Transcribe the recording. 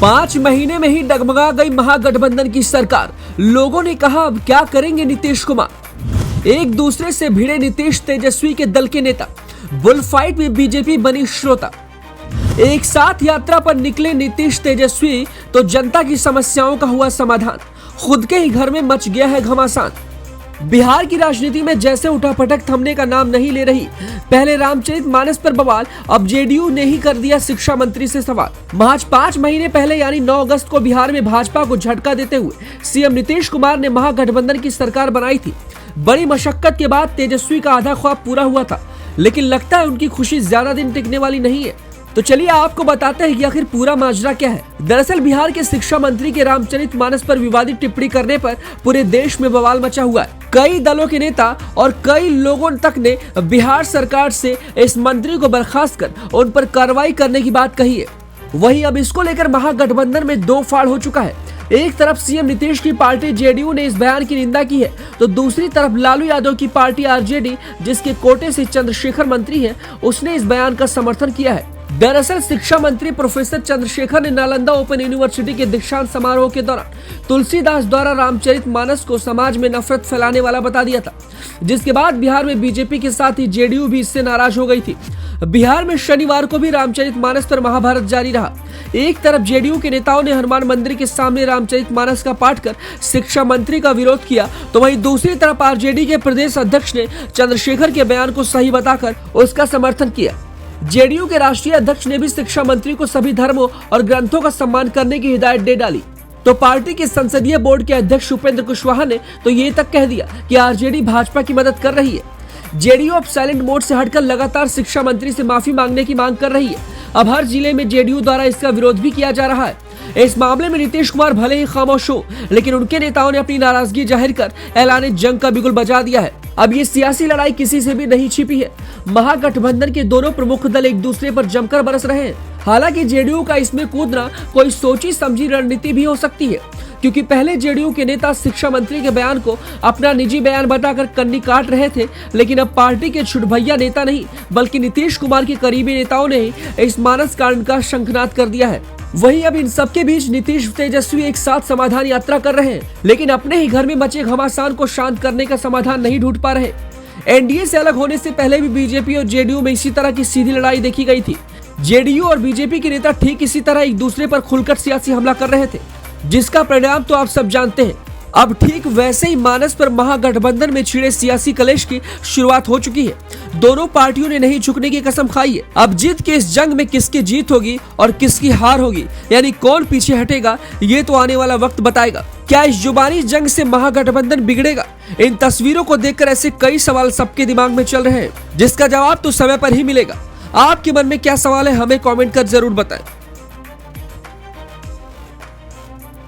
5 महीने में ही डगमगा गई महागठबंधन की सरकार। लोगों ने कहा अब क्या करेंगे नीतीश कुमार। एक दूसरे से भिड़े नीतीश तेजस्वी के दल के नेता। बुल फाइट में बीजेपी बनी श्रोता। एक साथ यात्रा पर निकले नीतीश तेजस्वी तो जनता की समस्याओं का हुआ समाधान। खुद के ही घर में मच गया है घमासान। बिहार की राजनीति में जैसे उठापटक थमने का नाम नहीं ले रही। पहले रामचरितमानस पर बवाल, अब जेडीयू ने ही कर दिया शिक्षा मंत्री से सवाल। महज 5 महीने पहले यानी 9 अगस्त को बिहार में भाजपा को झटका देते हुए सीएम नीतीश कुमार ने महागठबंधन की सरकार बनाई थी। बड़ी मशक्कत के बाद तेजस्वी का आधा ख्वाब पूरा हुआ था, लेकिन लगता है उनकी खुशी ज्यादा दिन टिकने वाली नहीं है। तो चलिए आपको बताते हैं कि आखिर पूरा माजरा क्या है। दरअसल बिहार के शिक्षा मंत्री के रामचरितमानस पर विवादित टिप्पणी करने पर पूरे देश में बवाल मचा हुआ है। कई दलों के नेता और कई लोगों तक ने बिहार सरकार से इस मंत्री को बर्खास्त कर उन पर कार्रवाई करने की बात कही है। वहीं अब इसको लेकर महागठबंधन में दो फाड़ हो चुका है। एक तरफ सीएम नीतीश की पार्टी जेडीयू ने इस बयान की निंदा की है, तो दूसरी तरफ लालू यादव की पार्टी आरजेडी, जिसके कोटे से चंद्रशेखर मंत्री है, उसने इस बयान का समर्थन किया है। दरअसल शिक्षा मंत्री प्रोफेसर चंद्रशेखर ने नालंदा ओपन यूनिवर्सिटी के दीक्षांत समारोह के दौरान तुलसीदास द्वारा रामचरितमानस को समाज में नफरत फैलाने वाला बता दिया था, जिसके बाद बिहार में बीजेपी के साथ ही जेडीयू भी इससे नाराज हो गई थी। बिहार में शनिवार को भी रामचरितमानस पर महाभारत जारी रहा। एक तरफ जेडीयू के नेताओं ने हनुमान मंदिर के सामने रामचरितमानस का पाठ कर शिक्षा मंत्री का विरोध किया, तो वहीं दूसरी तरफ आरजेडी के प्रदेश अध्यक्ष ने चंद्रशेखर के बयान को सही बताकर उसका समर्थन किया। जेडीयू के राष्ट्रीय अध्यक्ष ने भी शिक्षा मंत्री को सभी धर्मों और ग्रंथों का सम्मान करने की हिदायत दे डाली। तो पार्टी के संसदीय बोर्ड के अध्यक्ष उपेंद्र कुशवाहा ने तो ये तक कह दिया कि आरजेडी भाजपा की मदद कर रही है। जेडीयू अब साइलेंट मोड से हटकर लगातार शिक्षा मंत्री से माफी मांगने की मांग कर रही है। अब हर जिले में जेडीयू द्वारा इसका विरोध भी किया जा रहा है। इस मामले में नीतीश कुमार भले ही खामोश हो, लेकिन उनके नेताओं ने अपनी नाराजगी जाहिर कर ऐलान जंग का बिगुल बजा दिया है। अब ये सियासी लड़ाई किसी से भी नहीं छिपी है। महागठबंधन के दोनों प्रमुख दल एक दूसरे पर जमकर बरस रहे हैं। हालांकि जेडीयू का इसमें कूदना कोई सोची समझी रणनीति भी हो सकती है, क्योंकि पहले जेडीयू के नेता शिक्षा मंत्री के बयान को अपना निजी बयान बताकर कन्नी काट रहे थे, लेकिन अब पार्टी के छुटभैया नेता नहीं बल्कि नीतीश कुमार के करीबी नेताओं ने ही इस मानस कांड का शंखनाद कर दिया है। वहीं अब इन सबके बीच नीतीश तेजस्वी एक साथ समाधान यात्रा कर रहे हैं, लेकिन अपने ही घर में मचे घमासान को शांत करने का समाधान नहीं ढूंढ पा रहे। एनडीए से अलग होने से पहले भी बीजेपी और जेडीयू में इसी तरह की सीधी लड़ाई देखी गई थी। जेडीयू और बीजेपी के नेता ठीक इसी तरह एक दूसरे पर खुलकर सियासी हमला कर रहे थे, जिसका परिणाम तो आप सब जानते हैं। अब ठीक वैसे ही मानस पर महागठबंधन में छिड़े सियासी कलेश की शुरुआत हो चुकी है। दोनों पार्टियों ने नहीं झुकने की कसम खाई है। अब जीत के इस जंग में किसकी जीत होगी और किसकी हार होगी, यानी कौन पीछे हटेगा, ये तो आने वाला वक्त बताएगा। क्या इस जुबानी जंग से महागठबंधन बिगड़ेगा? इन तस्वीरों को देखकर ऐसे कई सवाल सबके दिमाग में चल रहे हैं, जिसका जवाब तो समय पर ही मिलेगा। आपके मन में क्या सवाल है, हमें कमेंट कर जरूर बताएं।